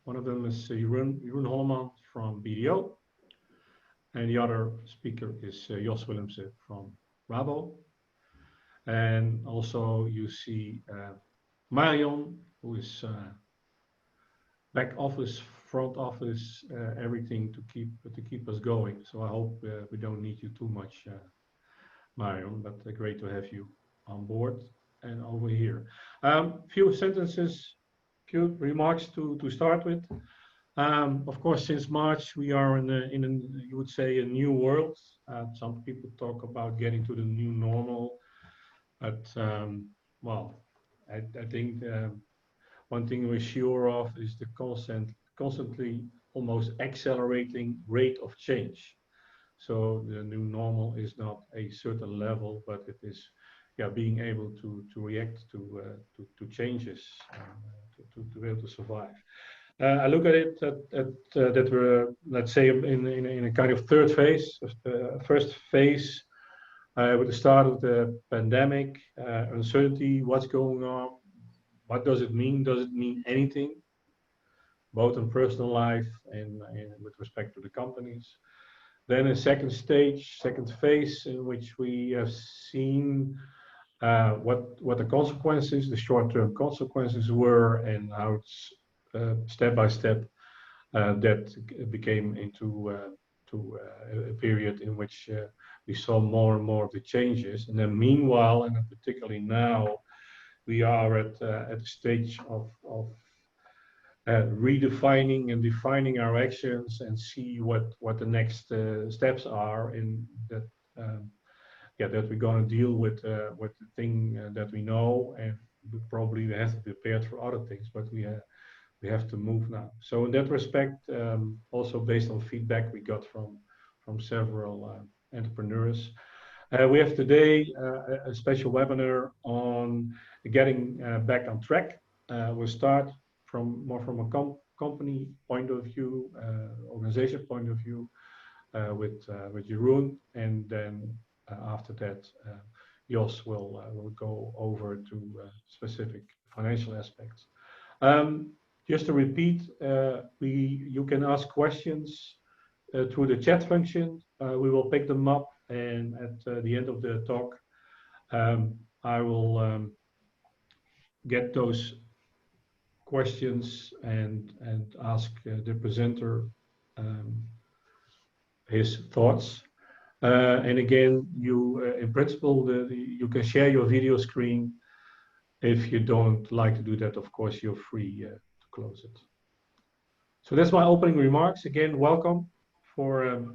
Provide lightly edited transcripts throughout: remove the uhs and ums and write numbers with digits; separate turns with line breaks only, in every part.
One of them is Jeroen Holleman from BDO, and the other speaker is Jos Willemse from Rabo. And also you see Marion, who is back office, front office, everything to keep us going. So I hope we don't need you too much, Marion, but great to have you on board and over here. Few sentences, few remarks to start with. Of course, since March we are in a you would say a new world. Some people talk about getting to the new normal, but well, I think one thing we're sure of is the constantly almost accelerating rate of change. So the new normal is not a certain level, but it is, yeah, being able to react to changes, to be able to survive. I look at it that we're, let's say, in a kind of third phase. First phase with the start of the pandemic, uncertainty, what's going on, what does it mean? Does it mean anything, both in personal life and with respect to the companies? Then a second stage, second phase, in which we have seen what the consequences, the short-term consequences were, and how it's step by step that became into a period in which we saw more and more of the changes. And then meanwhile, and particularly now, we are at the stage of redefining and defining our actions and see what the next steps are in that. Yeah, that we're going to deal with the thing that we know, and we have to be prepared for other things, but we have to move now. So in that respect, also based on feedback we got from several entrepreneurs, we have today a special webinar on getting back on track. We'll start from a company point of view, organization point of view, with Jeroen, and then after that, Jos will go over to specific financial aspects. Just to repeat, you can ask questions through the chat function. We will pick them up, and at the end of the talk, I will get those questions and ask the presenter his thoughts. And again, in principle, you can share your video screen. If you don't like to do that, of course, you're free to close it. So that's my opening remarks. Again, welcome for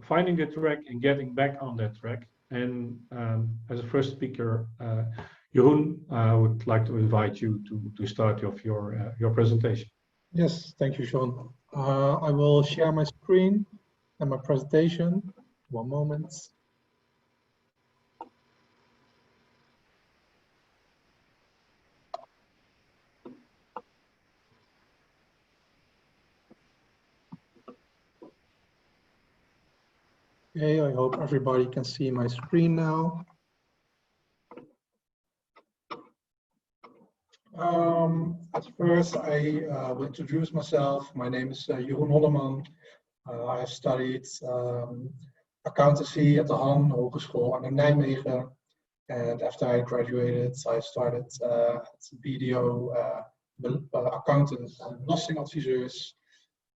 finding the track and getting back on that track. And as a first speaker, Jeroen, I would like to invite you to start off your presentation.
Yes, thank you, Sean. I will share my screen and my presentation. One moment. Okay, I hope everybody can see my screen now. At first, I will introduce myself. My name is Jeroen Holleman. I have studied accountancy at the Han Hogeschool in Nijmegen, and after I graduated, I started at BDO accountants and belastingadviseurs,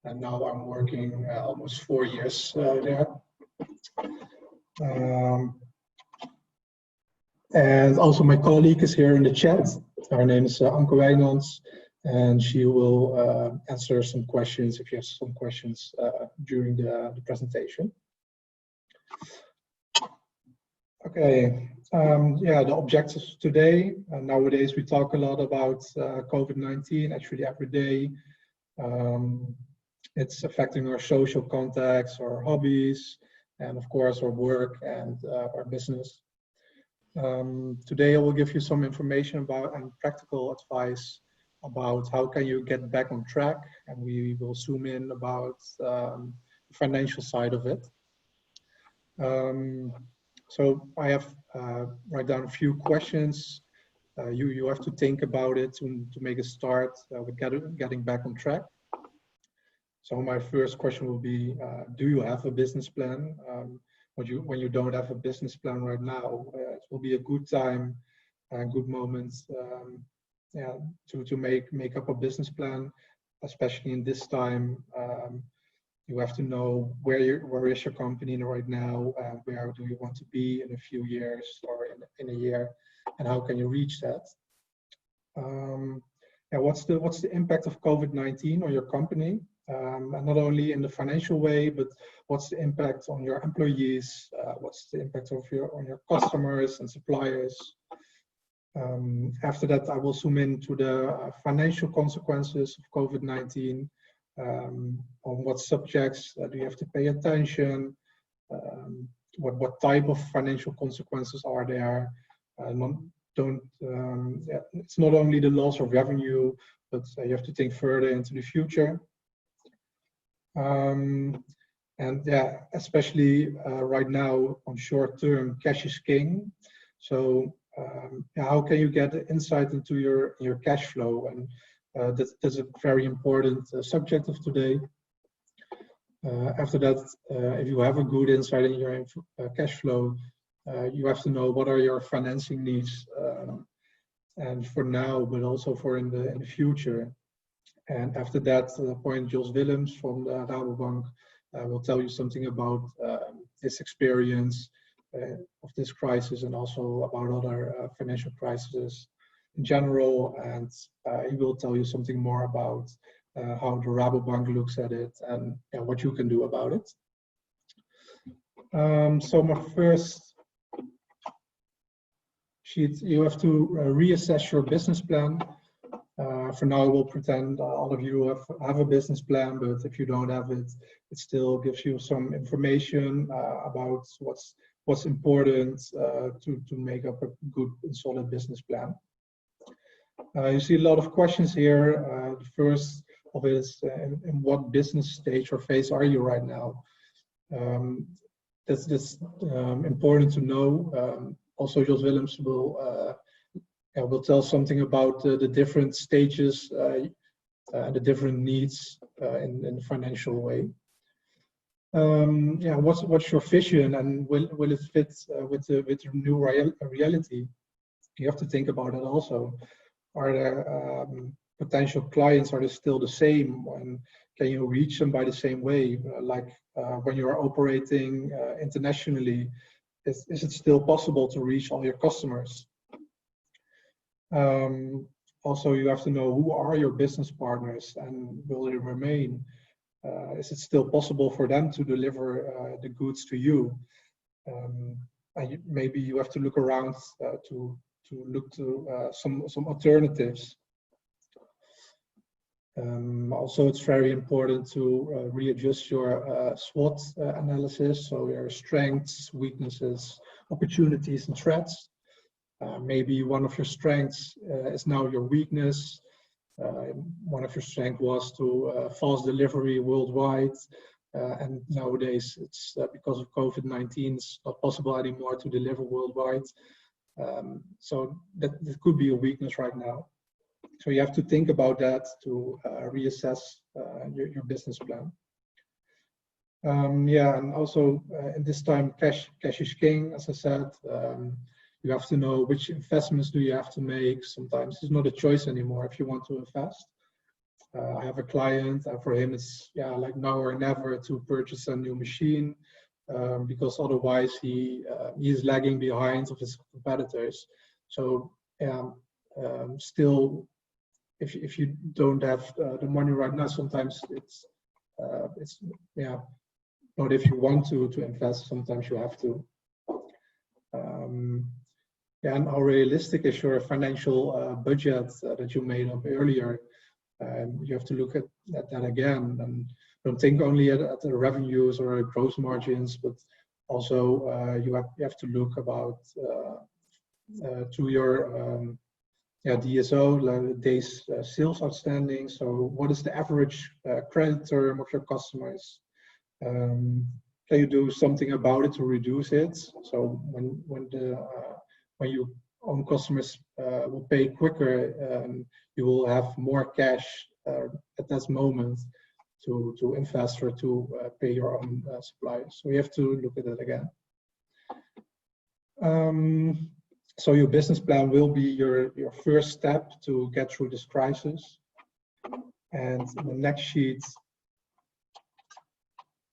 and now I'm working almost 4 years there. And also my colleague is here in the chat. Her name is Anke Wijnands, and she will answer some questions if you have some questions during the presentation. Okay, yeah, the objectives today. Nowadays we talk a lot about COVID-19, actually every day. It's affecting our social contacts, our hobbies, and of course our work and our business. Today I will give you some information about and practical advice about how can you get back on track, and we will zoom in about the financial side of it. So I have write down a few questions You have to think about it to make a start with getting back on track. So my first question will be, do you have a business plan? When you don't have a business plan right now, it will be a good time and good moment yeah, to make up a business plan, especially in this time. You have to know where is your company right now, where do you want to be in a few years or in a year, and how can you reach that? Yeah, what's the impact of COVID-19 on your company? And not only in the financial way, but what's the impact on your employees? What's the impact on your customers and suppliers? After that, I will zoom into the financial consequences of COVID-19. On what subjects do you have to pay attention? What type of financial consequences are there? Yeah, it's not only the loss of revenue, but you have to think further into the future. And yeah, especially right now on short term, cash is king. So how can you get insight into your cash flow? And that's a very important subject of today. After that, if you have a good insight in your cash flow, you have to know what are your financing needs, and for now, but also for in the future. And after that point, Jos Willems from the Rabobank will tell you something about his experience of this crisis and also about other financial crises in general. And he will tell you something more about how the Rabobank looks at it and what you can do about it. So my first sheet, you have to reassess your business plan. For now, I will pretend all of you have a business plan, but if you don't have it, it still gives you some information about what's important to make up a good and solid business plan. You see a lot of questions here. The first of it is, in what business stage or phase are you right now? That's important to know. Also, Jos Willems will tell something about the different stages and the different needs in the financial way. Yeah, what's your vision, and will it fit with the new reality? You have to think about it also. Are there potential clients? Are they still the same? And can you reach them by the same way? Like when you are operating internationally, is it still possible to reach all your customers? Also, you have to know who are your business partners and will they remain? Is it still possible for them to deliver the goods to you? And maybe you have to look around to look to some alternatives. Also, it's very important to readjust your SWOT analysis, so your strengths, weaknesses, opportunities, and threats. Maybe one of your strengths is now your weakness. One of your strengths was to fast delivery worldwide, and nowadays it's because of COVID-19, it's not possible anymore to deliver worldwide. So that could be a weakness right now. So you have to think about that to reassess your business plan. Yeah, and also in this time, cash is king, as I said. You have to know which investments do you have to make. Sometimes it's not a choice anymore if you want to invest. I have a client, and for him it's like now or never to purchase a new machine, because otherwise he is lagging behind of his competitors. So still, if you don't have the money right now, sometimes it's not if you want to invest. Sometimes you have to. And how realistic is your financial budget that you made up earlier? You have to look at that again, and don't think only at the revenues or gross margins, but also you have to look about to your DSO, days sales outstanding. So what is the average credit term of your customers? Can you do something about it to reduce it? So when you own customers will pay quicker, you will have more cash at that moment to invest or to pay your own suppliers. So you have to look at it again. So your business plan will be your first step to get through this crisis. And in the next sheet,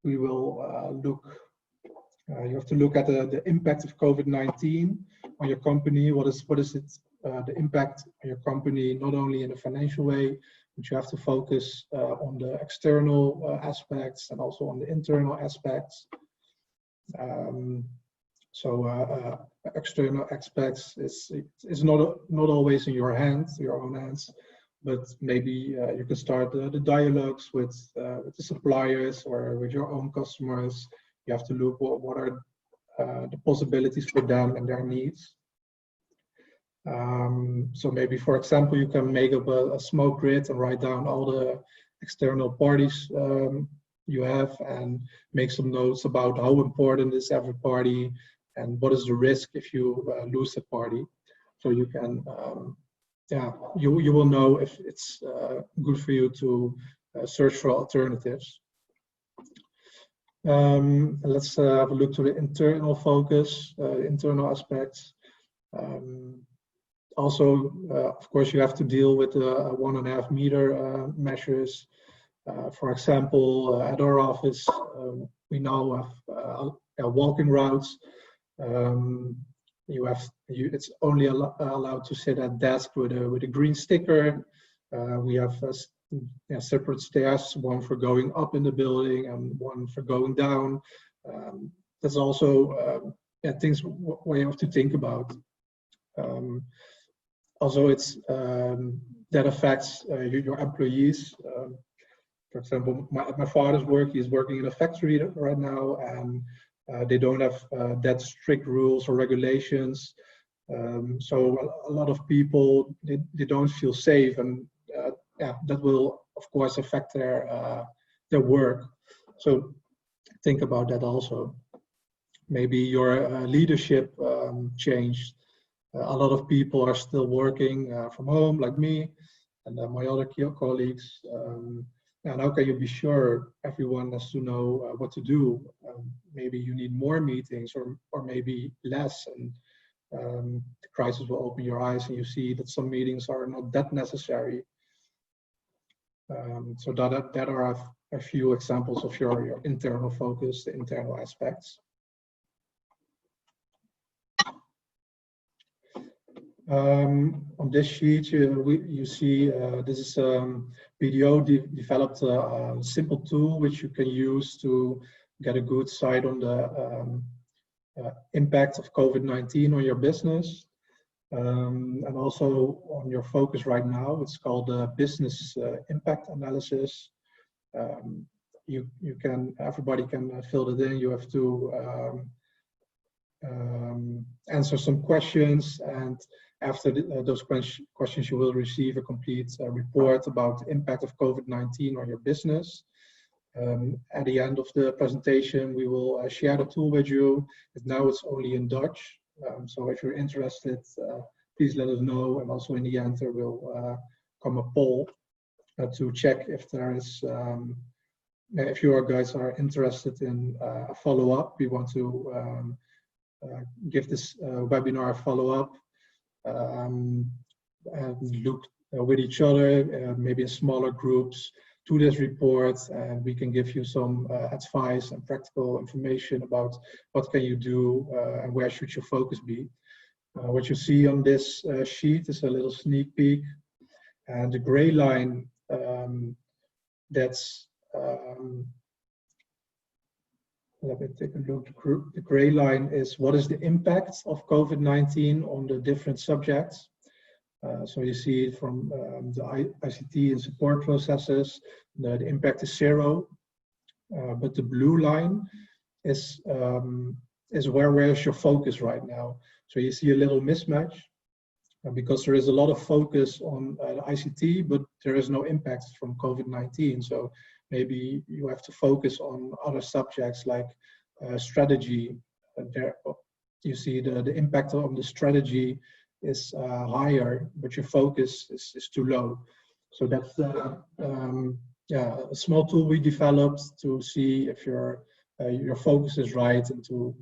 we will you have to look at the impact of COVID-19 on your company. What is it, the impact on your company, not only in a financial way, but you have to focus on the external aspects and also on the internal aspects. External aspects is not always in your hands, your own hands, but maybe you can start the dialogues with the suppliers or with your own customers. You have to look what are the possibilities for them and their needs. So maybe, for example, you can make up a smoke grid and write down all the external parties you have and make some notes about how important is every party and what is the risk if you lose the party. So you can, you will know if it's good for you to search for alternatives. Let's have a look to the internal focus, internal aspects. Also, of course, you have to deal with the 1.5 meter measures. For example, at our office, we now have walking routes. It's only allowed to sit at desk with a green sticker. We have separate stairs, one for going up in the building and one for going down. That's also things where you have to think about. Also, it's that affects your employees. For example, my father's work, he's working in a factory right now, and they don't have that strict rules or regulations. So a lot of people, they don't feel safe, and that will, of course, affect their work. So think about that also. Maybe your leadership changed. A lot of people are still working from home, like me and my other colleagues. And how can you be sure everyone has to know what to do? Maybe you need more meetings or maybe less. And the crisis will open your eyes and you see that some meetings are not that necessary. So that are a few examples of your internal focus, the internal aspects. On this sheet, you see this is BDO developed a simple tool which you can use to get a good sight on the impact of COVID-19 on your business, and also on your focus right now. It's called the business impact analysis. Everybody can fill it in. You have to answer some questions, and after those questions, you will receive a complete report about the impact of COVID-19 on your business. At the end of the presentation, we will share the tool with you. Now it's only in Dutch, so if you're interested, please let us know. And also in the end, there will come a poll to check if there is, if you guys are interested in a follow-up. We want to give this webinar a follow-up. And look with each other, maybe in smaller groups, to this report, and we can give you some advice and practical information about what can you do and where should your focus be. What you see on this sheet is a little sneak peek, and the gray line that's let me take a look. The gray line is what is the impact of COVID-19 on the different subjects. So you see it from the ICT and support processes, the impact is 0. But the blue line is where's your focus right now. So you see a little mismatch because there is a lot of focus on the ICT, but there is no impact from COVID-19. So maybe you have to focus on other subjects like strategy. There you see the impact on the strategy is higher, but your focus is too low. So that's a small tool we developed to see if your focus is right, and to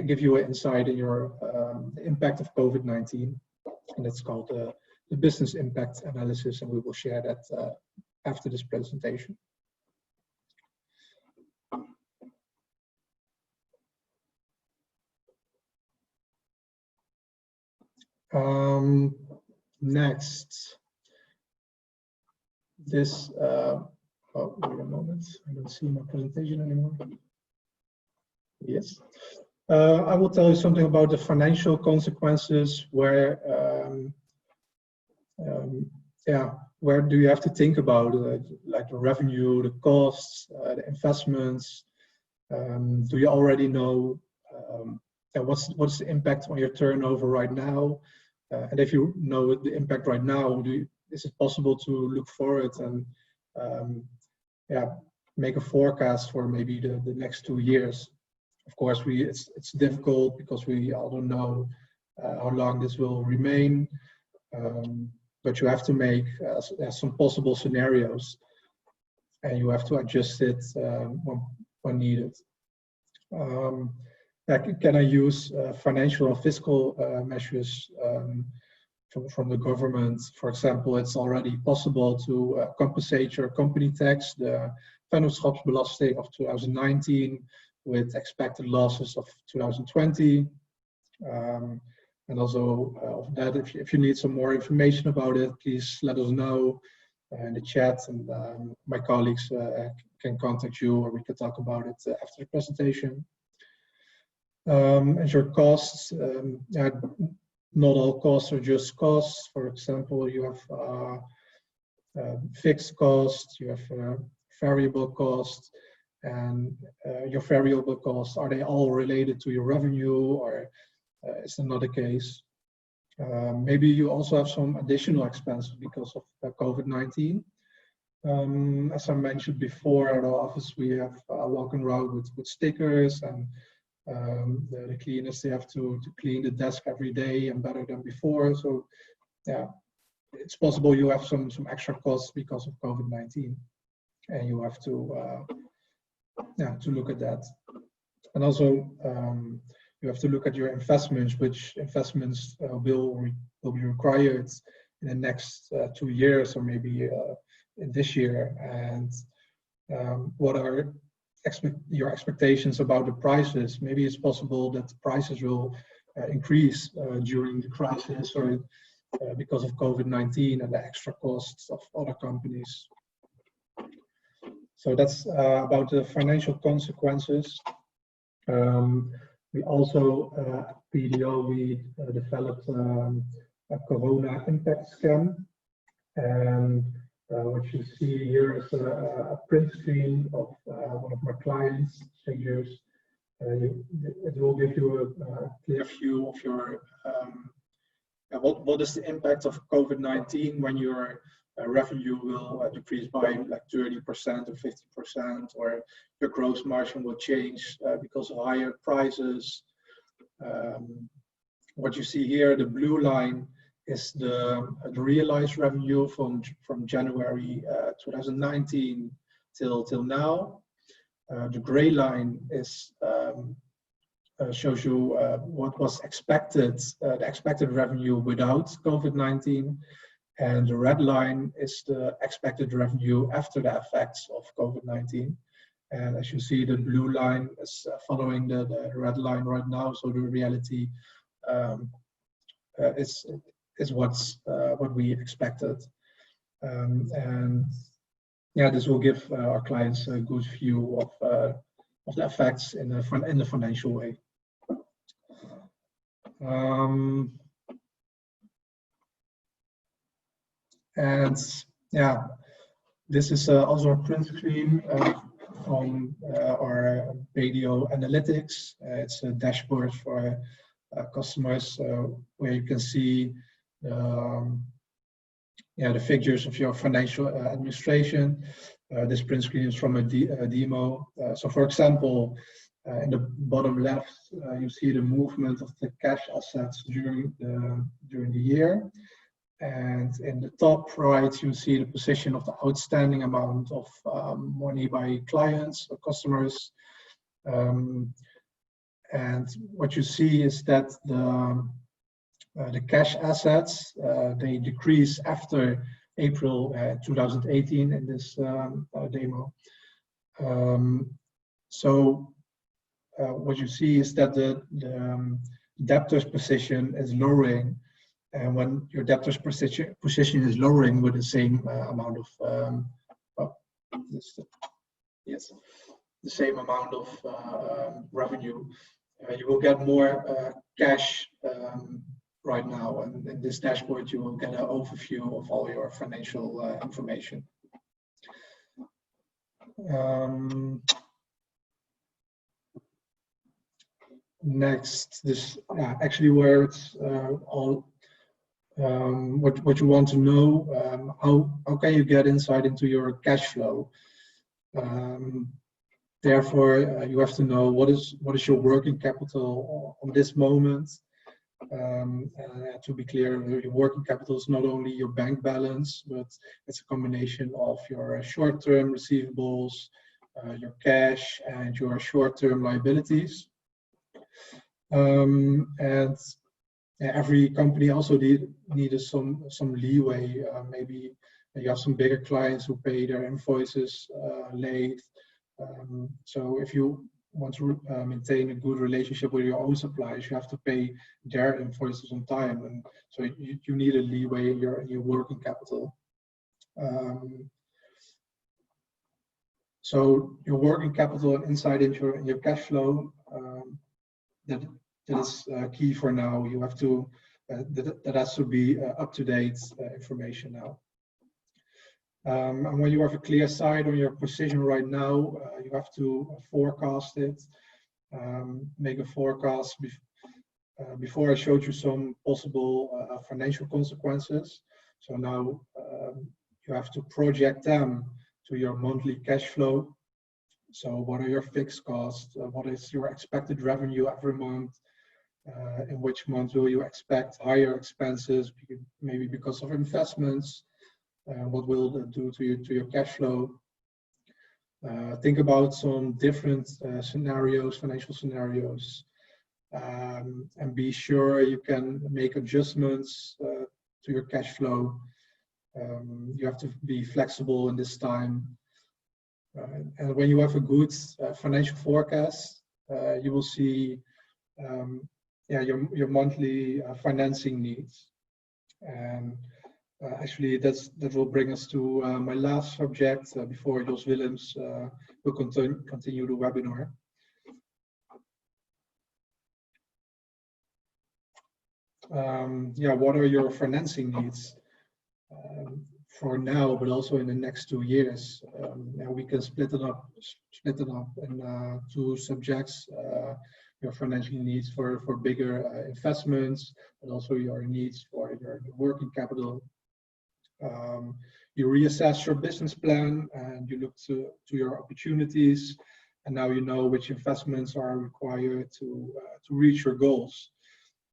give you an insight in your impact of COVID-19. And that's called the business impact analysis, and we will share that after this presentation. Next, this, oh, wait a moment, I don't see my presentation anymore. Yes. I will tell you something about the financial consequences, where where do you have to think about like the revenue, the costs, the investments. Do you already know what's the impact on your turnover right now? And if you know the impact right now, is it possible to look forward and make a forecast for maybe the next 2 years? Of course, it's difficult because we all don't know how long this will remain, but you have to make some possible scenarios, and you have to adjust it when needed. Can I use financial and fiscal measures from the government? For example, it's already possible to compensate your company tax, the vennootschapsbelasting of 2019, with expected losses of 2020. And also of that, if you need some more information about it, please let us know in the chat, and my colleagues can contact you, or we can talk about it after the presentation. And your costs, not all costs are just costs. For example, you have fixed costs, you have variable costs, and your variable costs, are they all related to your revenue, or is that not the case? Maybe you also have some additional expenses because of COVID-19. As I mentioned before, at our office we have walking around with stickers, and the cleaners, they have to clean the desk every day and better than before. So yeah, it's possible you have some extra costs because of COVID-19, and you have to look at that. And also you have to look at your investments, which investments will be required in the next 2 years, or maybe in this year, and what are your expectations about the prices. Maybe it's possible that the prices will increase during the crisis, or because of COVID-19 and the extra costs of other companies. So that's about the financial consequences. We also, at BDO, we developed a Corona impact scan, and what you see here is a print screen of one of my clients' figures. It will give you a clear view of your what is the impact of COVID-19 when your revenue will decrease by like 30% or 50%, or your gross margin will change because of higher prices. What you see here, the blue line, is the realized revenue from January 2019 till now. The gray line is shows you what was expected, the expected revenue without COVID-19, and the red line is the expected revenue after the effects of COVID-19. And as you see, the blue line is following the red line right now, so the reality is what we expected, and yeah, this will give our clients a good view of the effects in the financial way. And yeah, this is also a print screen from our BDO analytics. It's a dashboard for customers where you can see the figures of your financial administration. This print screen is from a demo. So for example, In the bottom left, you see the movement of the cash assets during the year. And in the top right, you see the position of the outstanding amount of money by clients or customers. And what you see is that the cash assets, they decrease after April 2018 in this demo. What you see is that the debtors position is lowering, and when your debtors position is lowering with the same amount of the same amount of revenue, you will get more cash right now, and in this dashboard you will get an overview of all your financial information. Next, this actually where it's all what you want to know. How can you get insight into your cash flow? Therefore, you have to know what is your working capital on this moment. To be clear, your working capital is not only your bank balance, but it's a combination of your short-term receivables, your cash, and your short-term liabilities. And every company also needed some leeway. Maybe you have some bigger clients who pay their invoices late. So if you want to maintain a good relationship with your own suppliers, you have to pay their invoices on time, and so you need a leeway in your working capital. So your working capital and insight into your cash flow, that is key for now. You have to that has to be up-to-date information now. And when you have a clear sight on your position right now, you have to forecast it, make a forecast. Before I showed you some possible financial consequences. So now you have to project them to your monthly cash flow. So what are your fixed costs? What is your expected revenue every month? In which month will you expect higher expenses, maybe because of investments? What will that do to your cash flow? Think about some different scenarios, financial scenarios, and be sure you can make adjustments to your cash flow. You have to be flexible in this time. And when you have a good financial forecast, you will see your monthly financing needs. And actually, that will bring us to my last subject before Jos Willems will continue the webinar. What are your financing needs for now, but also in the next 2 years? We can split it up in two subjects. Your financial needs for bigger investments, and also your needs for your working capital. You reassess your business plan and you look to your opportunities, and now you know which investments are required to reach your goals.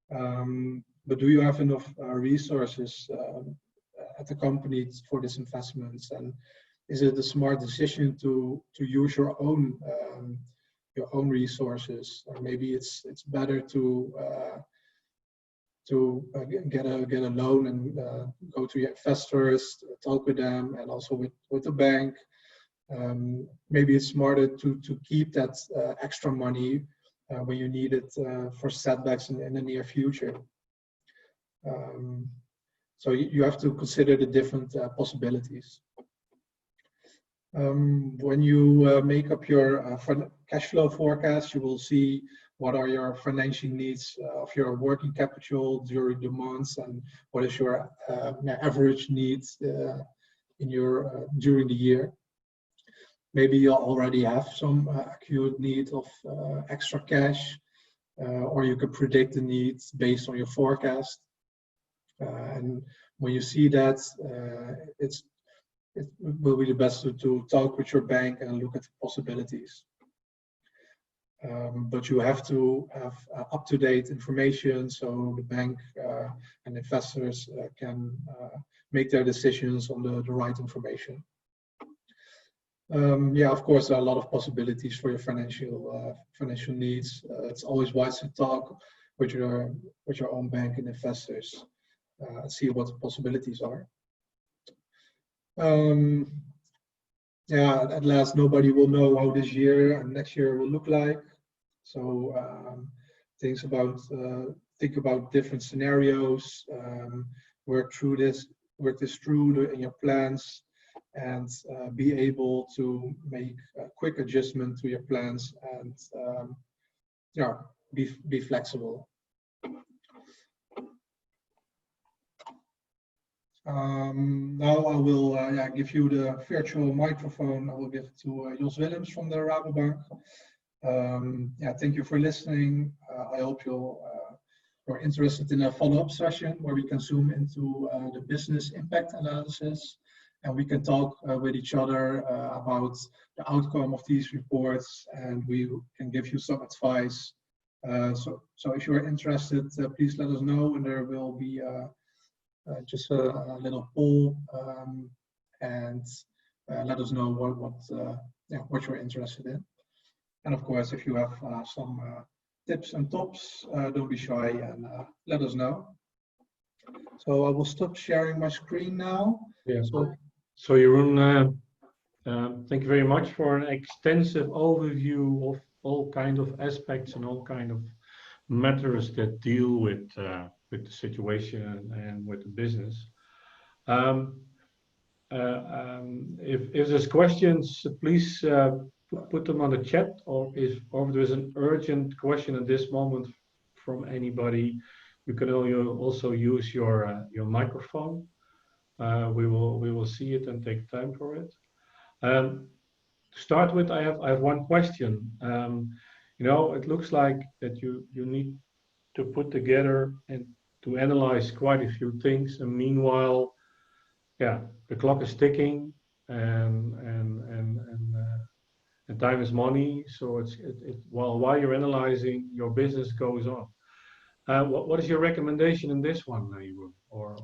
But do you have enough resources at the company for these investments, and is it a smart decision to use your own resources? Or maybe it's better to get a loan and go to your investors, talk with them, and also with the bank. Maybe it's smarter to keep that extra money when you need it for setbacks in the near future. So you have to consider the different possibilities. When you make up your cash flow forecast, you will see what are your financing needs of your working capital during the months, and what is your average needs in your during the year. Maybe you already have some acute need of extra cash, or you can predict the needs based on your forecast. And when you see that, it will be the best to talk with your bank and look at the possibilities. but you have to have up-to-date information so the bank and investors can make their decisions on the right information. Yeah, of course, there are a lot of possibilities for your financial needs. It's always wise to talk with your own bank and investors and see what the possibilities are. Yeah, at last, nobody will know how this year and next year will look like. So think about different scenarios, work this through in your plans, and be able to make a quick adjustment to your plans and yeah, be flexible. Now I will give you the virtual microphone. I will give it to Jos Willems from the Rabobank. Thank you for listening. I hope you're interested in a follow-up session where we can zoom into the business impact analysis, and we can talk with each other about the outcome of these reports, and we can give you some advice. So if you're interested, please let us know, and there will be just a little poll, and let us know what you're interested in. And of course, if you have some tips and tops, don't be shy and let us know. So I will stop sharing my screen now.
Yeah. So Jeroen, thank you very much for an extensive overview of all kind of aspects and all kind of matters that deal with the situation and with the business. If there's questions, please put them on the chat, or if there's an urgent question at this moment from anybody, you can also use your microphone. We will see it and take time for it. To start with, I have one question. It looks like that you need to put together and to analyze quite a few things, and meanwhile, the clock is ticking, and time is money. So while you're analyzing, your business goes on. What is your recommendation in this one, Jeroen? Or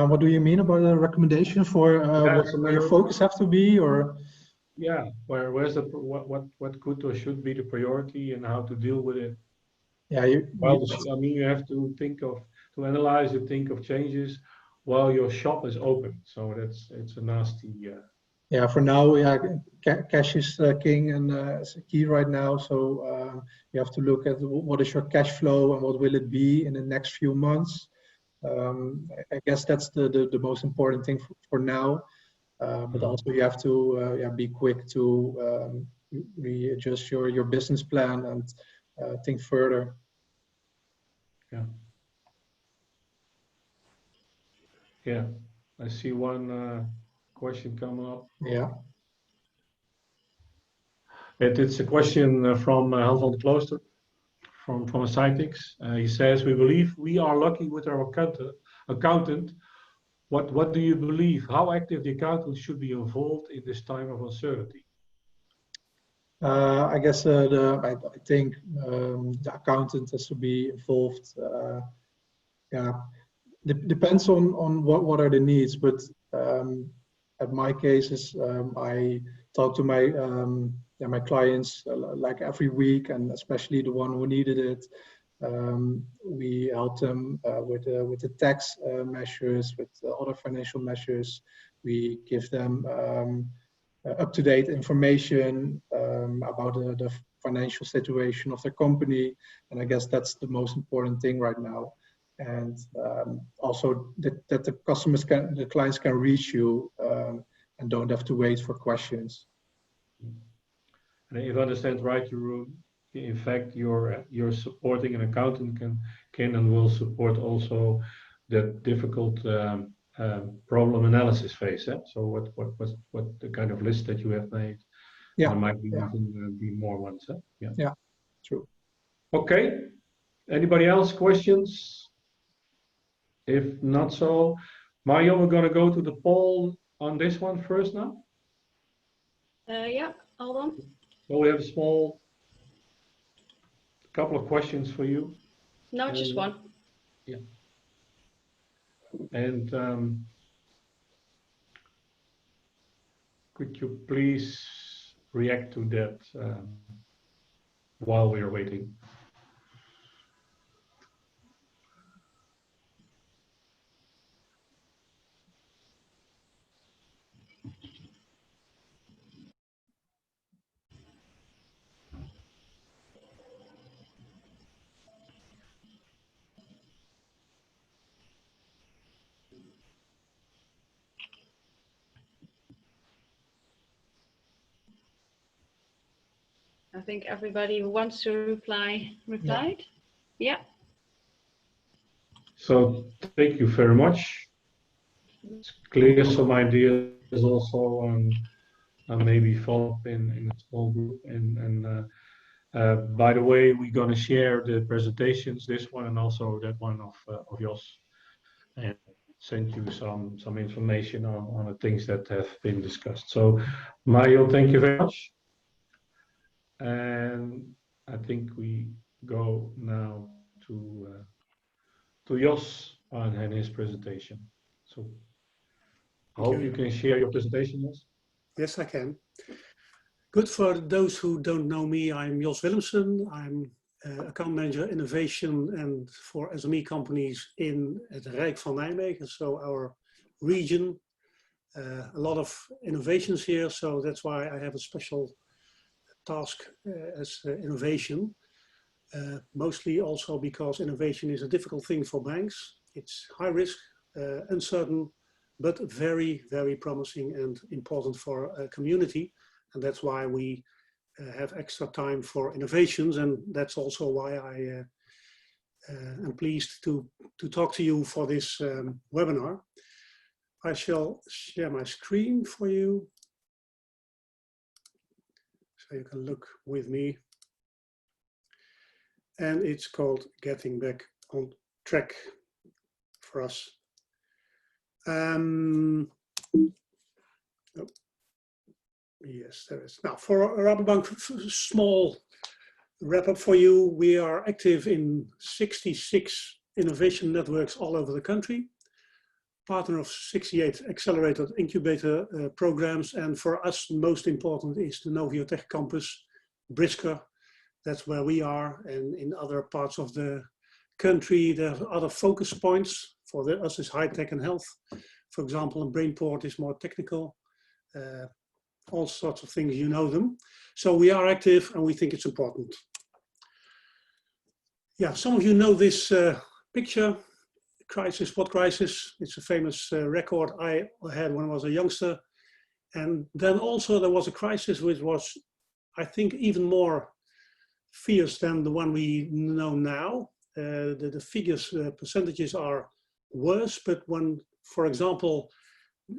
what do you mean about a recommendation for where your focus have to be, or?
Yeah, where's what could or should be the priority and how to deal with it? Yeah, you have to to analyze, you think of changes while your shop is open. So it's a nasty.
Yeah, for now, cash is king and it's key right now. So you have to look at what is your cash flow and what will it be in the next few months. I guess that's the most important thing for now. But also you have to be quick to readjust your business plan and think further.
Yeah, I see one question coming up.
Yeah.
It's a question from Hans van der Klooster from Cytix. He says, we believe we are lucky with our accountant. What do you believe? How active the accountant should be involved in this time of uncertainty?
I guess I think the accountant has to be involved. Depends on what are the needs, but at my cases, I talk to my clients like every week, and especially the one who needed it. We help them with the tax measures, with other financial measures. We give them up-to-date information about the financial situation of their company, and I guess that's the most important thing right now. And also that the clients can reach you and don't have to wait for questions.
And if I understand right, Jeroen, in fact, you're supporting an accountant can and will support also the difficult problem analysis phase. So what the kind of list that you have made?
Yeah,
there might be even be more ones.
Yeah, true.
Okay. Anybody else questions? If not so, Mario, we're going to go to the poll on this one first now.
Yeah, hold on.
So we have a small couple of questions for you.
No, just one.
Yeah. And could you please react to that while we are waiting?
I think everybody who wants to reply replied. Yeah.
So thank you very much. It's clear some ideas also on maybe follow up in a small group. And by the way, we're going to share the presentations, this one and also that one of yours, and send you some information on the things that have been discussed. So Mario, thank you very much. And I think we go now to Jos and his presentation. So I hope you can share your presentation, Jos.
Yes, I can. Good. For those who don't know me, I'm Jos Willemsen. I'm account manager innovation and for SME companies in het Rijk van Nijmegen, so our region. A lot of innovations here, so that's why I have a special task as innovation. Mostly also because innovation is a difficult thing for banks. It's high risk, uncertain, but very, very promising and important for a community. And that's why we have extra time for innovations. And that's also why I am pleased to talk to you for this webinar. I shall share my screen for you, so you can look with me. And it's called Getting Back on Track for us. Oh, yes, there is. Now, for Rabobank, small wrap up for you. We are active in 66 innovation networks all over the country. Partner of 68 accelerated incubator programs. And for us, most important is the Noviotech campus, Briskr. That's where we are. And in other parts of the country, there are other focus points. For us is high tech and health. For example, in Brainport is more technical. All sorts of things, you know them. So we are active and we think it's important. Yeah, some of you know this picture. Crisis, what crisis? It's a famous record I had when I was a youngster. And then also there was a crisis which was, I think, even more fierce than the one we know now. The figures, percentages are worse, but when, for example,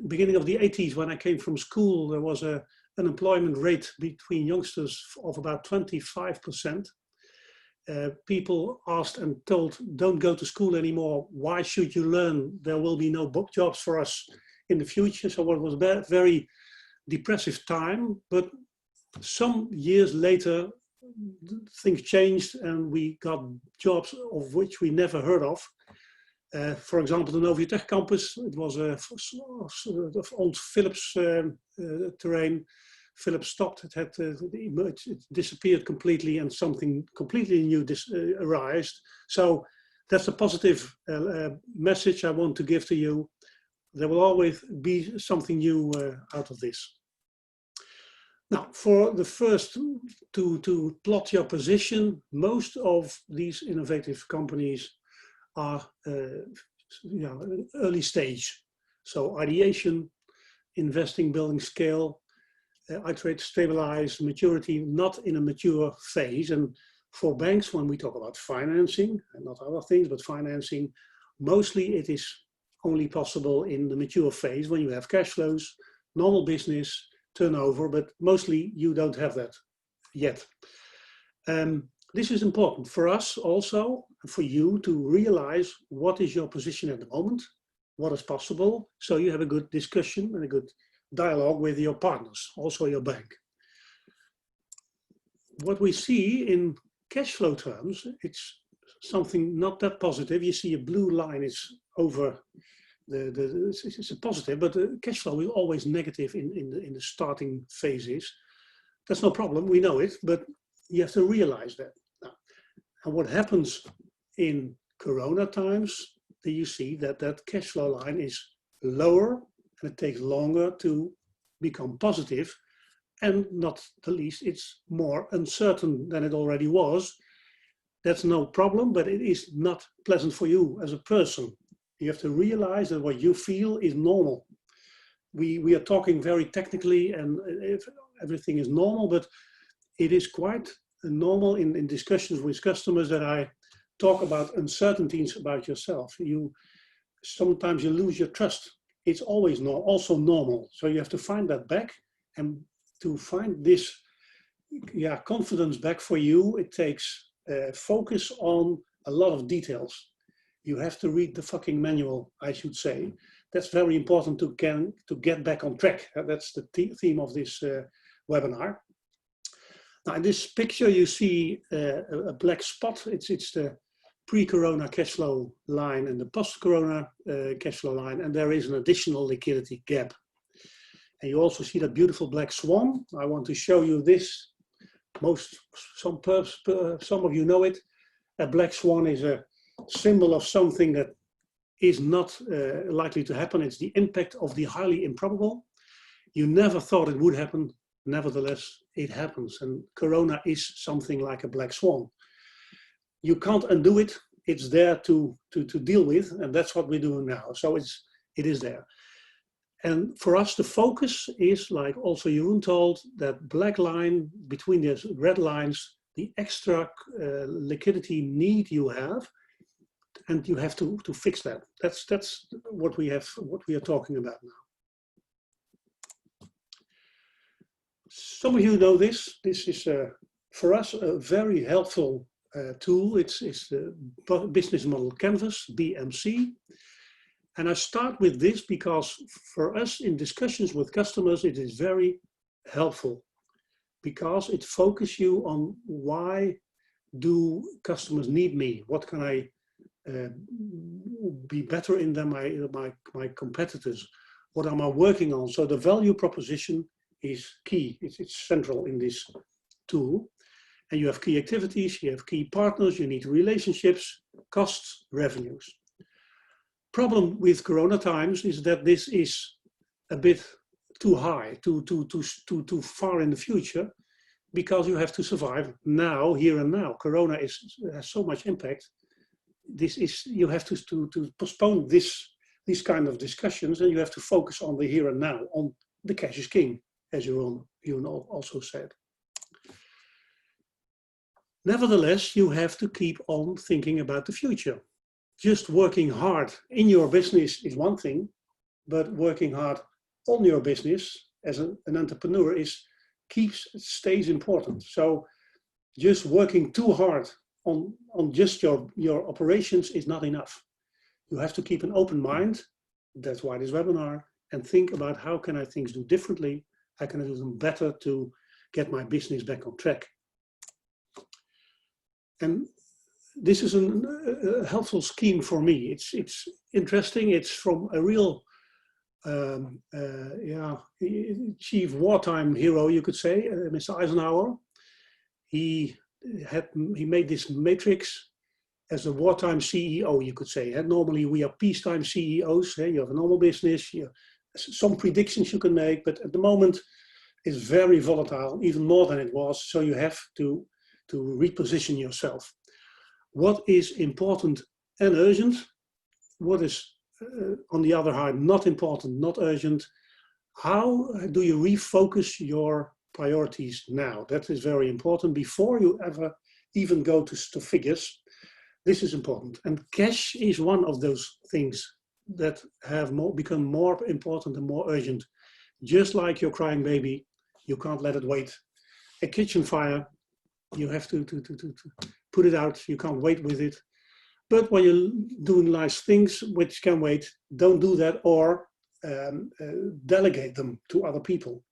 beginning of the 80s, when I came from school, there was an unemployment rate between youngsters of about 25%. People asked and told, don't go to school anymore. Why should you learn? There will be no jobs for us in the future. So it was a very depressive time, but some years later, things changed and we got jobs of which we never heard of. For example, the Noviotech campus, it was a old Philips terrain. Philips stopped, it disappeared completely and something completely new arose. So that's a positive message I want to give to you. There will always be something new out of this. Now, for the first, to plot your position, most of these innovative companies are early stage. So ideation, investing, building scale, iterate, stabilize, maturity, not in a mature phase. And for banks, when we talk about financing, and not other things, but financing, mostly it is only possible in the mature phase when you have cash flows, normal business, turnover, but mostly you don't have that yet. This is important for us also, for you to realize what is your position at the moment, what is possible, so you have a good discussion and a good dialogue with your partners, also your bank. What we see in cash flow terms, it's something not that positive. You see a blue line is over it's a positive, but the cash flow is always negative in the starting phases. That's no problem, we know it, but you have to realize that. Now, and what happens in Corona times, you see that that cash flow line is lower and it takes longer to become positive. And not the least, it's more uncertain than it already was. That's no problem, but it is not pleasant for you as a person. You have to realize that what you feel is normal. We are talking very technically and if everything is normal, but it is quite normal in discussions with customers that I talk about uncertainties about yourself. Sometimes you lose your trust. It's always also normal. So you have to find that back, and to find this confidence back for you, it takes focus on a lot of details. You have to read the fucking manual, I should say. That's very important to get back on track. That's the theme of this webinar. Now in this picture you see a black spot. It's the pre-corona cash flow line and the post-corona cash flow line, and there is an additional liquidity gap. And you also see that beautiful black swan. I want to show you this. Some of you know it. A black swan is a symbol of something that is not likely to happen. It's the impact of the highly improbable. You never thought it would happen. Nevertheless, it happens. And Corona is something like a black swan. You can't undo it. It's there to deal with, and that's what we're doing now. So it is there. And for us, the focus is, like also Jeroen told, that black line between these red lines, the extra liquidity need you have, and you have to fix that. That's what we are talking about now. Some of you know this. This is for us a very helpful tool. It's the business model canvas, BMC. And I start with this because for us in discussions with customers, it is very helpful because it focuses you on why do customers need me? What can I be better in than my competitors? What am I working on? So the value proposition is key. It's central in this tool. And you have key activities, you have key partners, you need relationships, costs, revenues. Problem with Corona times is that this is a bit too high, too far in the future, because you have to survive now, here and now. Corona has so much impact. You have to postpone these kind of discussions, and you have to focus on the here and now, on the cash is king, as you also said. Nevertheless, you have to keep on thinking about the future. Just working hard in your business is one thing, but working hard on your business as an entrepreneur stays important. So just working too hard on just your operations is not enough. You have to keep an open mind. That's why this webinar, and think about how can I things do differently? How can I do them better to get my business back on track? And this is a helpful scheme for me. It's interesting. It's from a real chief wartime hero, you could say, Mr. Eisenhower. He made this matrix as a wartime CEO, you could say. And normally we are peacetime CEOs. You have a normal business, some predictions you can make, but at the moment it's very volatile, even more than it was. So you have to reposition yourself. What is important and urgent? What is, on the other hand, not important, not urgent? How do you refocus your priorities now? That is very important before you ever even go to figures. This is important. And cash is one of those things that have become more important and more urgent. Just like your crying baby, you can't let it wait. A kitchen fire, you have to put it out. You can't wait with it. But when you're doing nice things which can wait, don't do that, or delegate them to other people.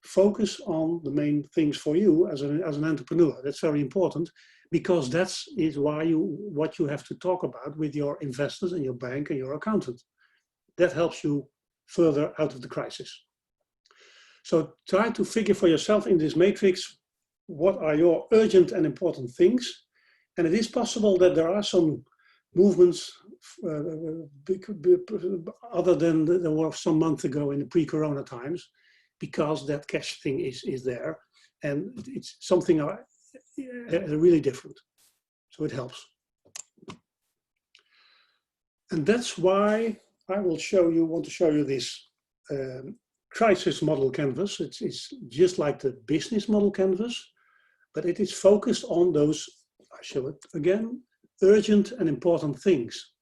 focus on the main things for you as an entrepreneur. That's very important, because that is what you have to talk about with your investors and your bank and your accountant. That helps you further out of the crisis. So try to figure for yourself in this matrix, what are your urgent and important things? And it is possible that there are some movements other than there were some months ago in the pre-corona times, because that cash thing is there, and it's something really different. So it helps. And that's why I want to show you this crisis model canvas. It's just like the business model canvas, but it is focused on those, I show it again, urgent and important things.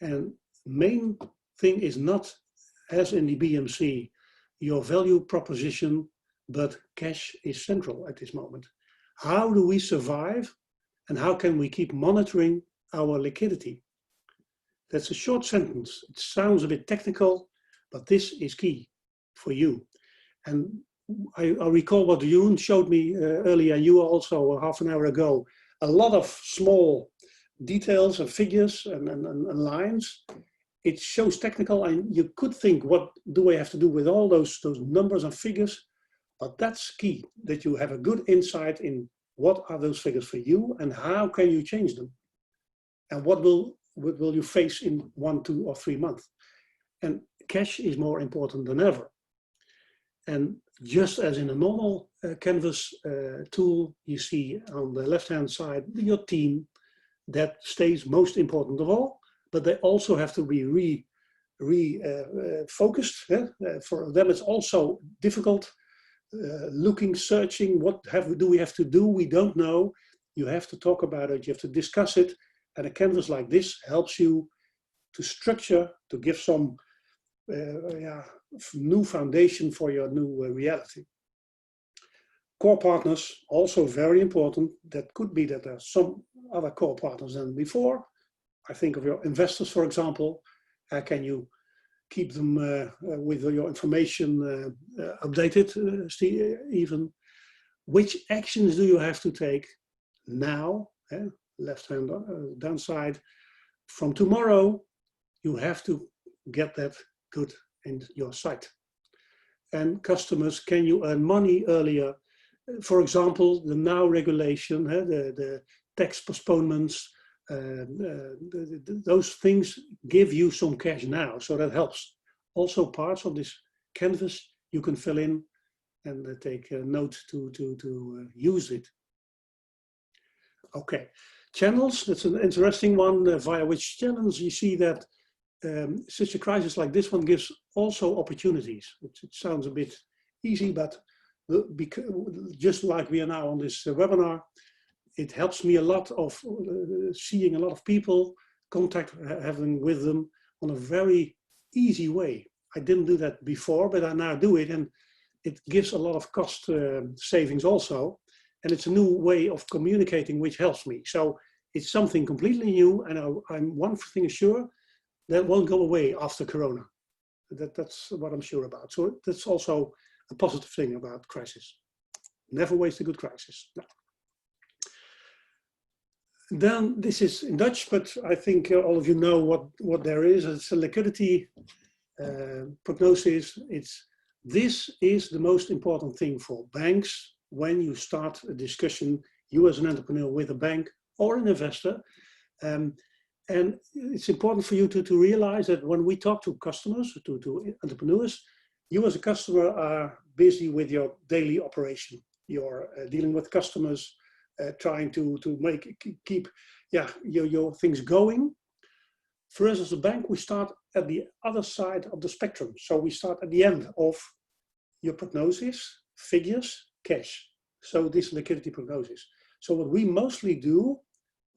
And main thing is not, as in the BMC, your value proposition, but cash is central at this moment. How do we survive, and how can we keep monitoring our liquidity? That's a short sentence. It sounds a bit technical, but this is key for you. And I recall what Jeroen showed me earlier, you also half an hour ago, a lot of small details and figures and lines. It shows technical, and you could think, what do I have to do with all those numbers and figures? But that's key, that you have a good insight in what are those figures for you and how can you change them? And what will you face in 1, 2, or 3 months? And cash is more important than ever. And just as in a normal canvas tool, you see on the left-hand side, your team, that stays most important of all, but they also have to be focused. For them, it's also difficult looking, searching, what do we have to do? We don't know. You have to talk about it, you have to discuss it. And a canvas like this helps you to structure, to give some new foundation for your new reality. Core partners, also very important. That could be that there are some other core partners than before. I think of your investors, for example. Can you keep them with your information updated, even? Which actions do you have to take now? Left hand downside. From tomorrow, you have to get that good in your sight. And customers, can you earn money earlier? For example, the now regulation, the tax postponements, those things give you some cash now, so that helps. Also, parts of this canvas you can fill in and take a note to use it. Okay, channels, that's an interesting one. Via which channels you see that such a crisis like this one gives also opportunities. It sounds a bit easy, but just like we are now on this webinar, it helps me a lot of seeing a lot of people, contact having with them on a very easy way. I didn't do that before, but I now do it, and it gives a lot of cost savings also. And it's a new way of communicating, which helps me. So it's something completely new, and I'm one thing is sure, that won't go away after Corona. That's what I'm sure about. So that's also a positive thing about crisis. Never waste a good crisis. No. Then this is in Dutch, but I think all of you know what there is. It's a liquidity prognosis. This is the most important thing for banks when you start a discussion, you as an entrepreneur with a bank or an investor. And it's important for you to realize that when we talk to customers, to entrepreneurs, you as a customer are busy with your daily operation. You're dealing with customers, trying to keep your things going. For us as a bank, we start at the other side of the spectrum. So we start at the end of your prognosis, figures, cash. So this liquidity prognosis. So what we mostly do,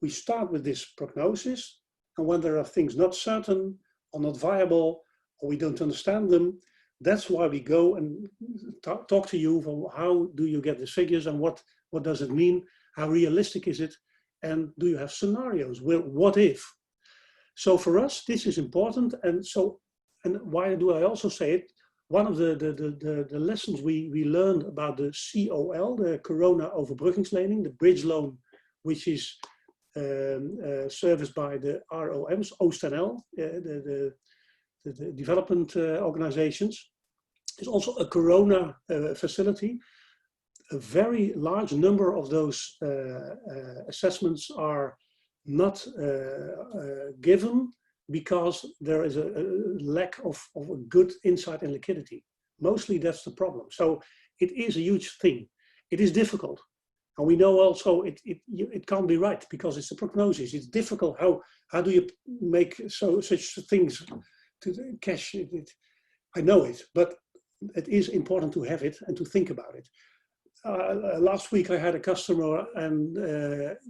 we start with this prognosis, and when there are things not certain or not viable, or we don't understand them, that's why we go and talk to you for how do you get the figures and what does it mean, how realistic is it, and do you have scenarios? Well, what if? So for us, this is important, and why do I also say it? one of the lessons we learned about the COL, the Corona Overbruggingslening, the bridge loan, which is serviced by the ROMs, OostNL, the development organizations, is also a Corona facility. A very large number of those assessments are not given because there is a lack of a good insight and liquidity. Mostly that's the problem. So it is a huge thing. It is difficult. And we know also it can't be right because it's a prognosis. It's difficult. How do you make such things to cash it? I know it, but it is important to have it and to think about it. Last week I had a customer and